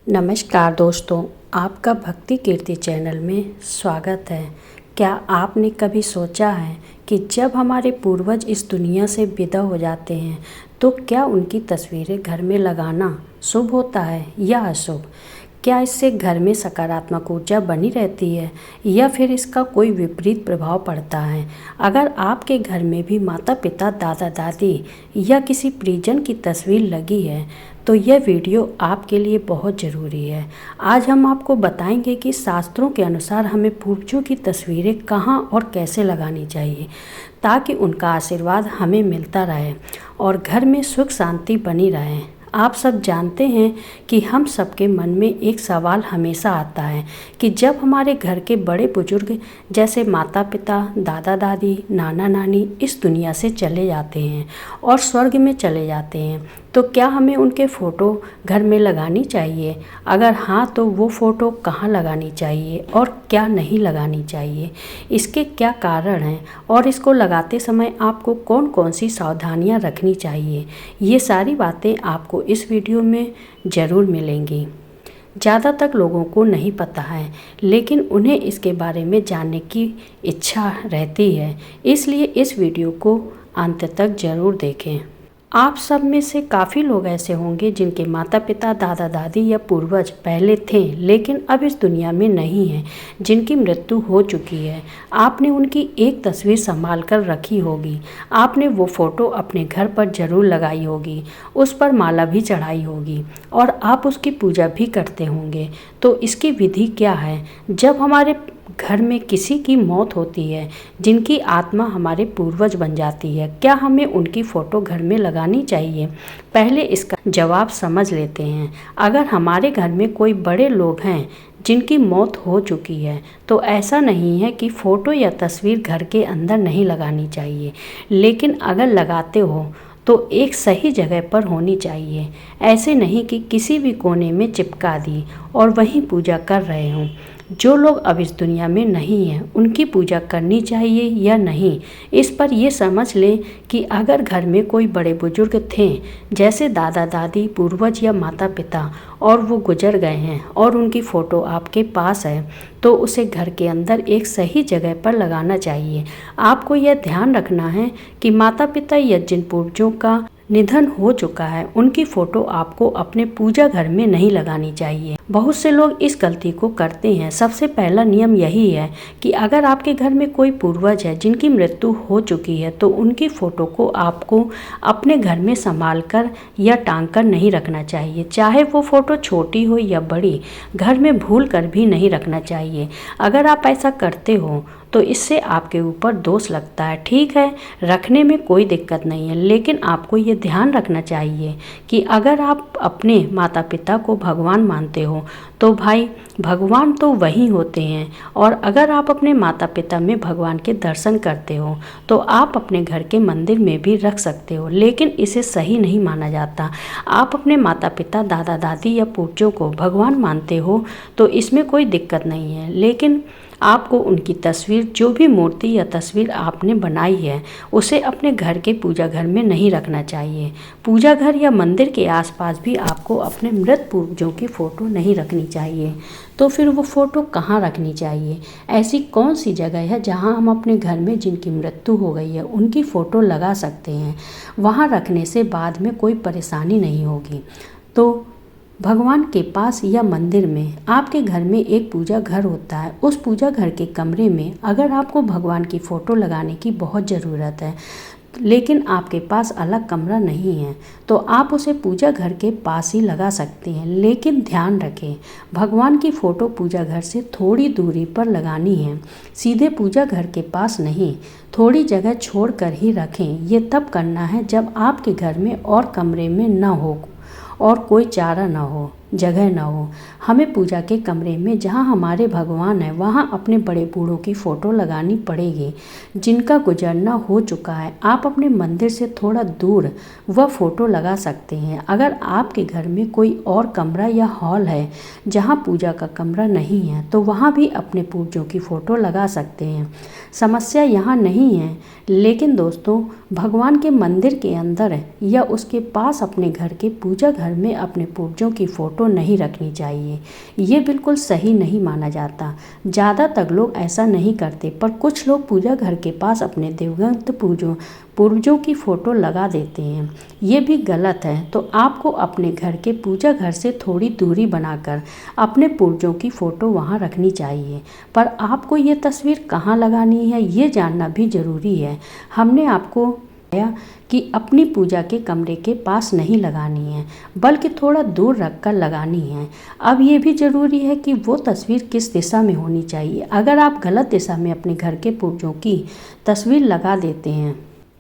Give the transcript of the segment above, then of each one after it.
नमस्कार दोस्तों, आपका भक्ति कीर्ति चैनल में स्वागत है। क्या आपने कभी सोचा है कि जब हमारे पूर्वज इस दुनिया से विदा हो जाते हैं तो क्या उनकी तस्वीरें घर में लगाना शुभ होता है या अशुभ? क्या इससे घर में सकारात्मक ऊर्जा बनी रहती है या फिर इसका कोई विपरीत प्रभाव पड़ता है? अगर आपके घर में भी माता पिता, दादा दादी या किसी परिजन की तस्वीर लगी है तो यह वीडियो आपके लिए बहुत ज़रूरी है। आज हम आपको बताएंगे कि शास्त्रों के अनुसार हमें पूर्वजों की तस्वीरें कहाँ और कैसे लगानी चाहिए ताकि उनका आशीर्वाद हमें मिलता रहे और घर में सुख शांति बनी रहे। आप सब जानते हैं कि हम सबके मन में एक सवाल हमेशा आता है कि जब हमारे घर के बड़े बुजुर्ग जैसे माता पिता, दादा दादी, नाना नानी इस दुनिया से चले जाते हैं और स्वर्ग में चले जाते हैं तो क्या हमें उनके फ़ोटो घर में लगानी चाहिए? अगर हाँ तो वो फ़ोटो कहाँ लगानी चाहिए और क्या नहीं लगानी चाहिए? इसके क्या कारण हैं और इसको लगाते समय आपको कौन कौन सी सावधानियाँ रखनी चाहिए? ये सारी बातें आपको इस वीडियो में ज़रूर मिलेंगी। ज़्यादातर लोगों को नहीं पता है लेकिन उन्हें इसके बारे में जानने की इच्छा रहती है, इसलिए इस वीडियो को अंत तक ज़रूर देखें। आप सब में से काफ़ी लोग ऐसे होंगे जिनके माता पिता, दादा दादी या पूर्वज पहले थे लेकिन अब इस दुनिया में नहीं हैं, जिनकी मृत्यु हो चुकी है। आपने उनकी एक तस्वीर संभाल कर रखी होगी। आपने वो फ़ोटो अपने घर पर ज़रूर लगाई होगी, उस पर माला भी चढ़ाई होगी और आप उसकी पूजा भी करते होंगे। तो इसकी विधि क्या है? जब हमारे घर में किसी की मौत होती है, जिनकी आत्मा हमारे पूर्वज बन जाती है, क्या हमें उनकी फ़ोटो घर में लगानी चाहिए? पहले इसका जवाब समझ लेते हैं। अगर हमारे घर में कोई बड़े लोग हैं जिनकी मौत हो चुकी है तो ऐसा नहीं है कि फ़ोटो या तस्वीर घर के अंदर नहीं लगानी चाहिए, लेकिन अगर लगाते हो तो एक सही जगह पर होनी चाहिए। ऐसे नहीं कि किसी भी कोने में चिपका दी और वहीं पूजा कर रहे हों। जो लोग अब इस दुनिया में नहीं हैं उनकी पूजा करनी चाहिए या नहीं, इस पर ये समझ लें कि अगर घर में कोई बड़े बुजुर्ग थे जैसे दादा दादी, पूर्वज या माता पिता और वो गुजर गए हैं और उनकी फ़ोटो आपके पास है तो उसे घर के अंदर एक सही जगह पर लगाना चाहिए। आपको यह ध्यान रखना है कि माता पिता या जिन पूर्वजों का निधन हो चुका है उनकी फ़ोटो आपको अपने पूजा घर में नहीं लगानी चाहिए। बहुत से लोग इस गलती को करते हैं। सबसे पहला नियम यही है कि अगर आपके घर में कोई पूर्वज है जिनकी मृत्यु हो चुकी है तो उनकी फ़ोटो को आपको अपने घर में संभाल कर या टांग कर नहीं रखना चाहिए। चाहे वो फ़ोटो छोटी हो या बड़ी, घर में भूल कर भी नहीं रखना चाहिए। अगर आप ऐसा करते हो तो इससे आपके ऊपर दोष लगता है। ठीक है, रखने में कोई दिक्कत नहीं है, लेकिन आपको ये ध्यान रखना चाहिए कि अगर आप अपने माता पिता को भगवान मानते हो तो भाई भगवान तो वही होते हैं, और अगर आप अपने माता पिता में भगवान के दर्शन करते हो तो आप अपने घर के मंदिर में भी रख सकते हो, लेकिन इसे सही नहीं माना जाता। आप अपने माता पिता, दादा दादी या पूर्वजों को भगवान मानते हो तो इसमें कोई दिक्कत नहीं है, लेकिन आपको उनकी तस्वीर, जो भी मूर्ति या तस्वीर आपने बनाई है, उसे अपने घर के पूजा घर में नहीं रखना चाहिए। पूजा घर या मंदिर के आसपास भी आपको अपने मृत पूर्वजों की फ़ोटो नहीं रखनी चाहिए। तो फिर वो फ़ोटो कहाँ रखनी चाहिए? ऐसी कौन सी जगह है जहाँ हम अपने घर में जिनकी मृत्यु हो गई है उनकी फ़ोटो लगा सकते हैं? वहाँ रखने से बाद में कोई परेशानी नहीं होगी। तो भगवान के पास या मंदिर में आपके घर में एक पूजा घर होता है। उस पूजा घर के कमरे में अगर आपको भगवान की फ़ोटो लगाने की बहुत ज़रूरत है लेकिन आपके पास अलग कमरा नहीं है तो आप उसे पूजा घर के पास ही लगा सकते हैं, लेकिन ध्यान रखें भगवान की फ़ोटो पूजा घर से थोड़ी दूरी पर लगानी है, सीधे पूजा घर के पास नहीं। थोड़ी जगह छोड़ कर ही रखें। ये तब करना है जब आपके घर में और कमरे में न हो और कोई चारा ना हो, जगह ना हो। हमें पूजा के कमरे में जहाँ हमारे भगवान हैं वहाँ अपने बड़े बूढ़ों की फ़ोटो लगानी पड़ेगी जिनका गुजरना हो चुका है। आप अपने मंदिर से थोड़ा दूर वह फ़ोटो लगा सकते हैं। अगर आपके घर में कोई और कमरा या हॉल है जहाँ पूजा का कमरा नहीं है तो वहाँ भी अपने पूर्वजों की फ़ोटो लगा सकते हैं। समस्या यहाँ नहीं है, लेकिन दोस्तों भगवान के मंदिर के अंदर या उसके पास अपने घर के पूजा घर में अपने पूर्वजों की फ़ोटो फ़ोटो नहीं रखनी चाहिए। ये बिल्कुल सही नहीं माना जाता। ज़्यादातर लोग ऐसा नहीं करते, पर कुछ लोग पूजा घर के पास अपने दिवंगत पूर्वजों की फ़ोटो लगा देते हैं। ये भी गलत है। तो आपको अपने घर के पूजा घर से थोड़ी दूरी बनाकर अपने पूर्वजों की फ़ोटो वहाँ रखनी चाहिए। पर आपको ये तस्वीर कहाँ लगानी है, ये जानना भी ज़रूरी है। हमने आपको कि अपनी पूजा के कमरे के पास नहीं लगानी है, बल्कि थोड़ा दूर रखकर लगानी है। अब ये भी ज़रूरी है कि वो तस्वीर किस दिशा में होनी चाहिए। अगर आप गलत दिशा में अपने घर के पूर्वजों की तस्वीर लगा देते हैं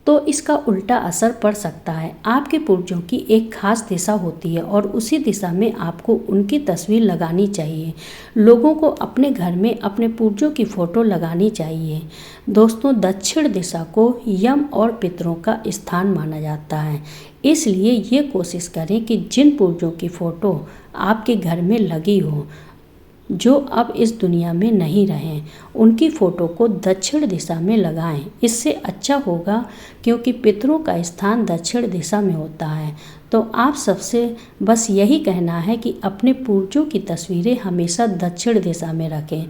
तो इसका उल्टा असर पड़ सकता है। आपके पूर्वजों की एक खास दिशा होती है और उसी दिशा में आपको उनकी तस्वीर लगानी चाहिए। लोगों को अपने घर में अपने पूर्वजों की फ़ोटो लगानी चाहिए। दोस्तों, दक्षिण दिशा को यम और पितरों का स्थान माना जाता है। इसलिए ये कोशिश करें कि जिन पूर्वजों की फ़ोटो आपके घर में लगी हो, जो अब इस दुनिया में नहीं रहें, उनकी फ़ोटो को दक्षिण दिशा में लगाएं। इससे अच्छा होगा, क्योंकि पितरों का स्थान दक्षिण दिशा में होता है। तो आप सबसे बस यही कहना है कि अपने पूर्वजों की तस्वीरें हमेशा दक्षिण दिशा में रखें,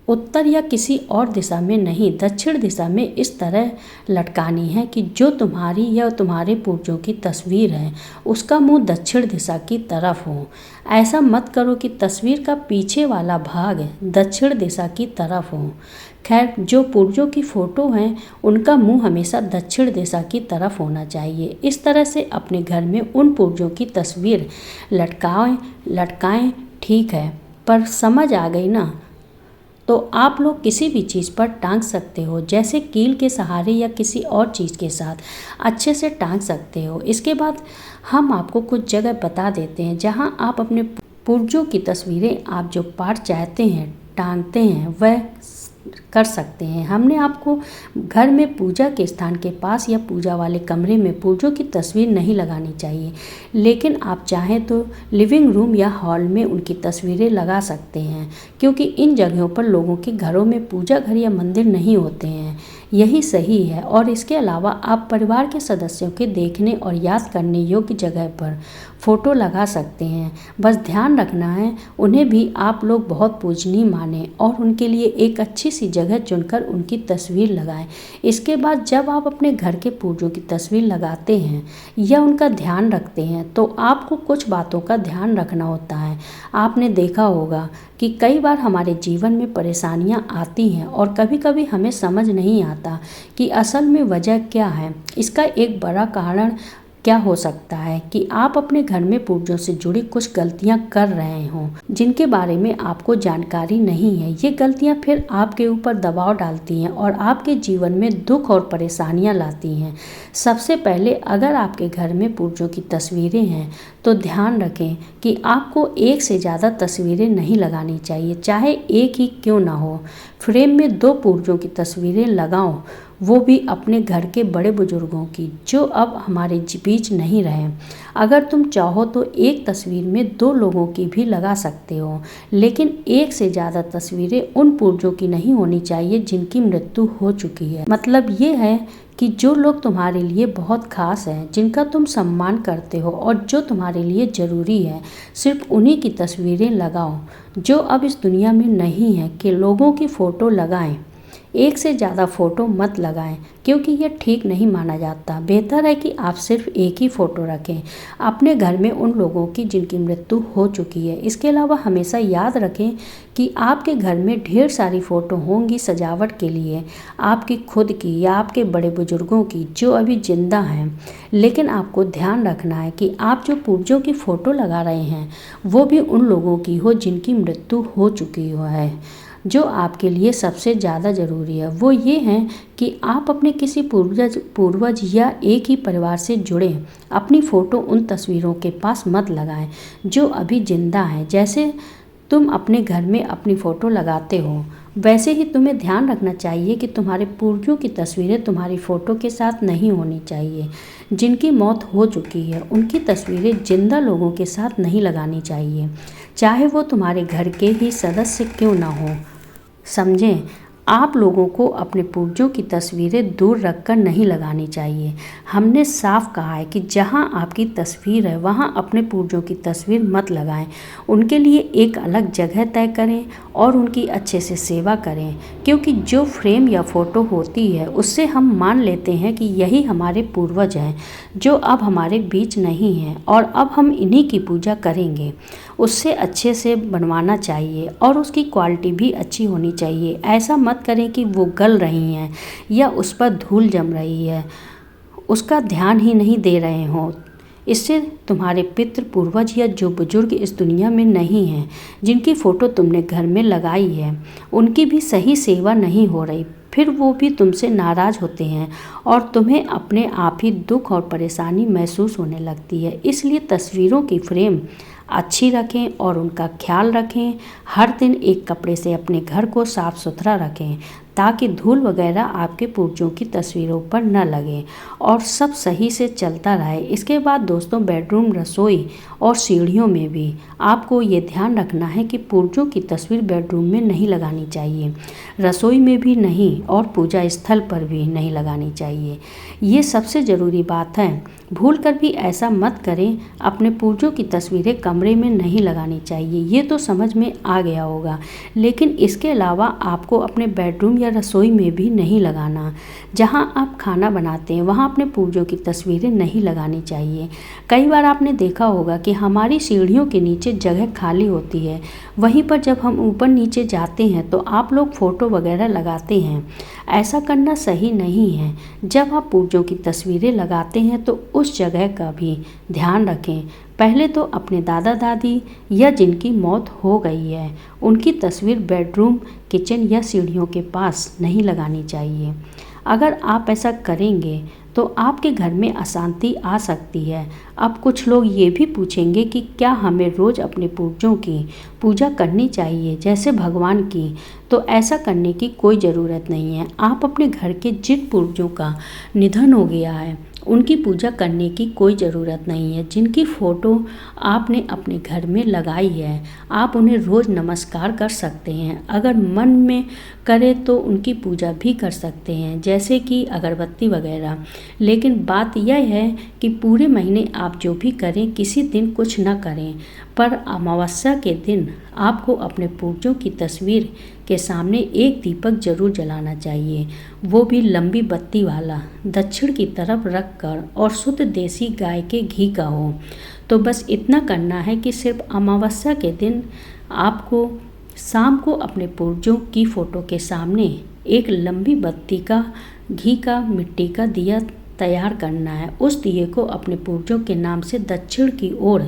उत्तर या किसी और दिशा में नहीं। दक्षिण दिशा में इस तरह लटकानी है कि जो तुम्हारी या तुम्हारे पूर्वजों की तस्वीर है उसका मुंह दक्षिण दिशा की तरफ हो। ऐसा मत करो कि तस्वीर का पीछे वाला भाग दक्षिण दिशा की तरफ हो। खैर, जो पूर्वजों की फ़ोटो हैं उनका मुंह हमेशा दक्षिण दिशा की तरफ होना चाहिए। इस तरह से अपने घर में उन पूर्वजों की तस्वीर लटकाएं। ठीक है, पर समझ आ गई ना? तो आप लोग किसी भी चीज़ पर टांग सकते हो, जैसे कील के सहारे या किसी और चीज़ के साथ अच्छे से टांग सकते हो। इसके बाद हम आपको कुछ जगह बता देते हैं जहां आप अपने पूर्वजों की तस्वीरें आप जो पार्ट चाहते हैं टांगते हैं वह कर सकते हैं। हमने आपको घर में पूजा के स्थान के पास या पूजा वाले कमरे में पूर्वजों की तस्वीर नहीं लगानी चाहिए, लेकिन आप चाहें तो लिविंग रूम या हॉल में उनकी तस्वीरें लगा सकते हैं, क्योंकि इन जगहों पर लोगों के घरों में पूजा घर या मंदिर नहीं होते हैं। यही सही है। और इसके अलावा आप परिवार के सदस्यों के देखने और याद करने योग्य जगह पर फ़ोटो लगा सकते हैं। बस ध्यान रखना है उन्हें भी आप लोग बहुत पूजनीय माने और उनके लिए एक अच्छी सी जगह चुनकर उनकी तस्वीर लगाएं। इसके बाद जब आप अपने घर के पूर्वजों की तस्वीर लगाते हैं या उनका ध्यान रखते हैं तो आपको कुछ बातों का ध्यान रखना होता है। आपने देखा होगा कि कई बार हमारे जीवन में परेशानियां आती हैं और कभी कभी हमें समझ नहीं आता कि असल में वजह क्या है। इसका एक बड़ा कारण क्या हो सकता है कि आप अपने घर में पूर्वजों से जुड़ी कुछ गलतियां कर रहे हों जिनके बारे में आपको जानकारी नहीं है। ये गलतियां फिर आपके ऊपर दबाव डालती हैं और आपके जीवन में दुख और परेशानियां लाती हैं। सबसे पहले, अगर आपके घर में पूर्वजों की तस्वीरें हैं तो ध्यान रखें कि आपको एक से ज़्यादा तस्वीरें नहीं लगानी चाहिए, चाहे एक ही क्यों ना हो। फ्रेम में 2 पूर्वजों की तस्वीरें लगाओ, वो भी अपने घर के बड़े बुजुर्गों की जो अब हमारे बीच नहीं रहे। अगर तुम चाहो तो एक तस्वीर में 2 लोगों की भी लगा सकते हो, लेकिन एक से ज़्यादा तस्वीरें उन पूर्वजों की नहीं होनी चाहिए जिनकी मृत्यु हो चुकी है। मतलब ये है कि जो लोग तुम्हारे लिए बहुत खास हैं, जिनका तुम सम्मान करते हो और जो तुम्हारे लिए ज़रूरी है, सिर्फ उन्हीं की तस्वीरें लगाओ जो अब इस दुनिया में नहीं है। कि लोगों की फ़ोटो लगाएं, एक से ज़्यादा फ़ोटो मत लगाएं, क्योंकि यह ठीक नहीं माना जाता। बेहतर है कि आप सिर्फ एक ही फ़ोटो रखें अपने घर में उन लोगों की जिनकी मृत्यु हो चुकी है। इसके अलावा हमेशा याद रखें कि आपके घर में ढेर सारी फ़ोटो होंगी सजावट के लिए, आपकी खुद की या आपके बड़े बुजुर्गों की जो अभी ज़िंदा हैं। लेकिन आपको ध्यान रखना है कि आप जो पूर्वजों की फ़ोटो लगा रहे हैं वो भी उन लोगों की हो जिनकी मृत्यु हो चुकी है। जो आपके लिए सबसे ज़्यादा ज़रूरी है वो ये है कि आप अपने किसी पूर्वज या एक ही परिवार से जुड़े अपनी फ़ोटो उन तस्वीरों के पास मत लगाएं जो अभी ज़िंदा हैं। जैसे तुम अपने घर में अपनी फ़ोटो लगाते हो, वैसे ही तुम्हें ध्यान रखना चाहिए कि तुम्हारे पूर्वजों की तस्वीरें तुम्हारी फ़ोटो के साथ नहीं होनी चाहिए। जिनकी मौत हो चुकी है उनकी तस्वीरें जिंदा लोगों के साथ नहीं लगानी चाहिए, चाहे वो तुम्हारे घर के ही सदस्य क्यों ना हो। समझें? आप लोगों को अपने पूर्वजों की तस्वीरें दूर रखकर नहीं लगानी चाहिए। हमने साफ कहा है कि जहां आपकी तस्वीर है वहां अपने पूर्वजों की तस्वीर मत लगाएं। उनके लिए एक अलग जगह तय करें और उनकी अच्छे से सेवा करें, क्योंकि जो फ्रेम या फ़ोटो होती है उससे हम मान लेते हैं कि यही हमारे पूर्वज हैं जो अब हमारे बीच नहीं हैं और अब हम इन्हीं की पूजा करेंगे। उससे अच्छे से बनवाना चाहिए और उसकी क्वालिटी भी अच्छी होनी चाहिए। ऐसा मत करें कि वो गल रही हैं या उस पर धूल जम रही है, उसका ध्यान ही नहीं दे रहे हों। इससे तुम्हारे पितृ पूर्वज या जो बुजुर्ग इस दुनिया में नहीं हैं, जिनकी फ़ोटो तुमने घर में लगाई है, उनकी भी सही सेवा नहीं हो रही। फिर वो भी तुमसे नाराज़ होते हैं और तुम्हें अपने आप ही दुख और परेशानी महसूस होने लगती है। इसलिए तस्वीरों की फ्रेम अच्छी रखें और उनका ख्याल रखें। हर दिन एक कपड़े से अपने घर को साफ़ सुथरा रखें ताकि धूल वगैरह आपके पूर्वजों की तस्वीरों पर न लगे और सब सही से चलता रहे। इसके बाद दोस्तों, बेडरूम, रसोई और सीढ़ियों में भी आपको ये ध्यान रखना है कि पूर्वजों की तस्वीर बेडरूम में नहीं लगानी चाहिए, रसोई में भी नहीं और पूजा स्थल पर भी नहीं लगानी चाहिए। ये सबसे ज़रूरी बात है। भूल कर भी ऐसा मत करें। अपने पूर्वजों की तस्वीरें कमरे में नहीं लगानी चाहिए, ये तो समझ में आ गया होगा। लेकिन इसके अलावा आपको अपने बेडरूम या रसोई में भी नहीं लगाना। जहां आप खाना बनाते हैं वहां अपने पूर्वजों की तस्वीरें नहीं लगानी चाहिए। कई बार आपने देखा होगा कि हमारी सीढ़ियों के नीचे जगह खाली होती है, वहीं पर जब हम ऊपर नीचे जाते हैं तो आप लोग फ़ोटो वगैरह लगाते हैं। ऐसा करना सही नहीं है। जब आप पूर्वजों की तस्वीरें लगाते हैं तो उस जगह का भी ध्यान रखें। पहले तो अपने दादा दादी या जिनकी मौत हो गई है उनकी तस्वीर बेडरूम, किचन या सीढ़ियों के पास नहीं लगानी चाहिए। अगर आप ऐसा करेंगे तो आपके घर में अशांति आ सकती है। अब कुछ लोग ये भी पूछेंगे कि क्या हमें रोज़ अपने पूर्वजों की पूजा करनी चाहिए जैसे भगवान की? तो ऐसा करने की कोई ज़रूरत नहीं है। आप अपने घर के जिन पूर्वजों का निधन हो गया है उनकी पूजा करने की कोई ज़रूरत नहीं है। जिनकी फ़ोटो आपने अपने घर में लगाई है आप उन्हें रोज़ नमस्कार कर सकते हैं। अगर मन में करें तो उनकी पूजा भी कर सकते हैं, जैसे कि अगरबत्ती वगैरह। लेकिन बात यह है कि पूरे महीने आप जो भी करें, किसी दिन कुछ ना करें, पर अमावस्या के दिन आपको अपने पूर्वजों की तस्वीर के सामने एक दीपक जरूर जलाना चाहिए, वो भी लंबी बत्ती वाला, दक्षिण की तरफ रख कर और शुद्ध देसी गाय के घी का हो। तो बस इतना करना है कि सिर्फ अमावस्या के दिन आपको शाम को अपने पूर्वजों की फ़ोटो के सामने एक लंबी बत्ती का घी का मिट्टी का दिया तैयार करना है। उस दिए को अपने पूर्वजों के नाम से दक्षिण की ओर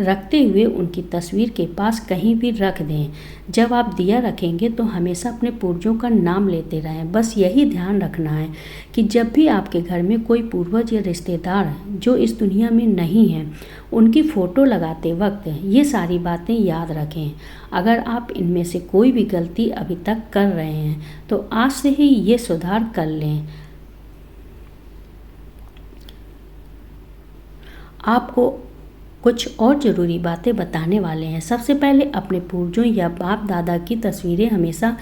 रखते हुए उनकी तस्वीर के पास कहीं भी रख दें। जब आप दिया रखेंगे तो हमेशा अपने पूर्वजों का नाम लेते रहें। बस यही ध्यान रखना है कि जब भी आपके घर में कोई पूर्वज या रिश्तेदार जो इस दुनिया में नहीं हैं उनकी फ़ोटो लगाते वक्त ये सारी बातें याद रखें। अगर आप इनमें से कोई भी गलती अभी तक कर रहे हैं तो आज से ही ये सुधार कर लें। आपको कुछ और ज़रूरी बातें बताने वाले हैं। सबसे पहले अपने पूर्वजों या बाप दादा की तस्वीरें हमेशा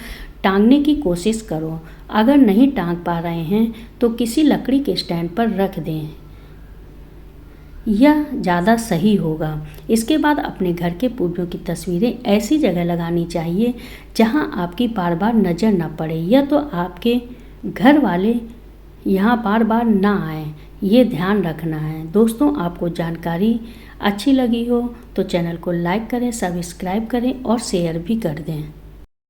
टांगने की कोशिश करो। अगर नहीं टांग पा रहे हैं तो किसी लकड़ी के स्टैंड पर रख दें, यह ज़्यादा सही होगा। इसके बाद अपने घर के पूर्वजों की तस्वीरें ऐसी जगह लगानी चाहिए जहां आपकी बार बार नज़र न पड़े, या तो आपके घर वाले यहाँ बार बार ना आए, ये ध्यान रखना है। दोस्तों, आपको जानकारी अच्छी लगी हो तो चैनल को लाइक करें, सब्सक्राइब करें और शेयर भी कर दें।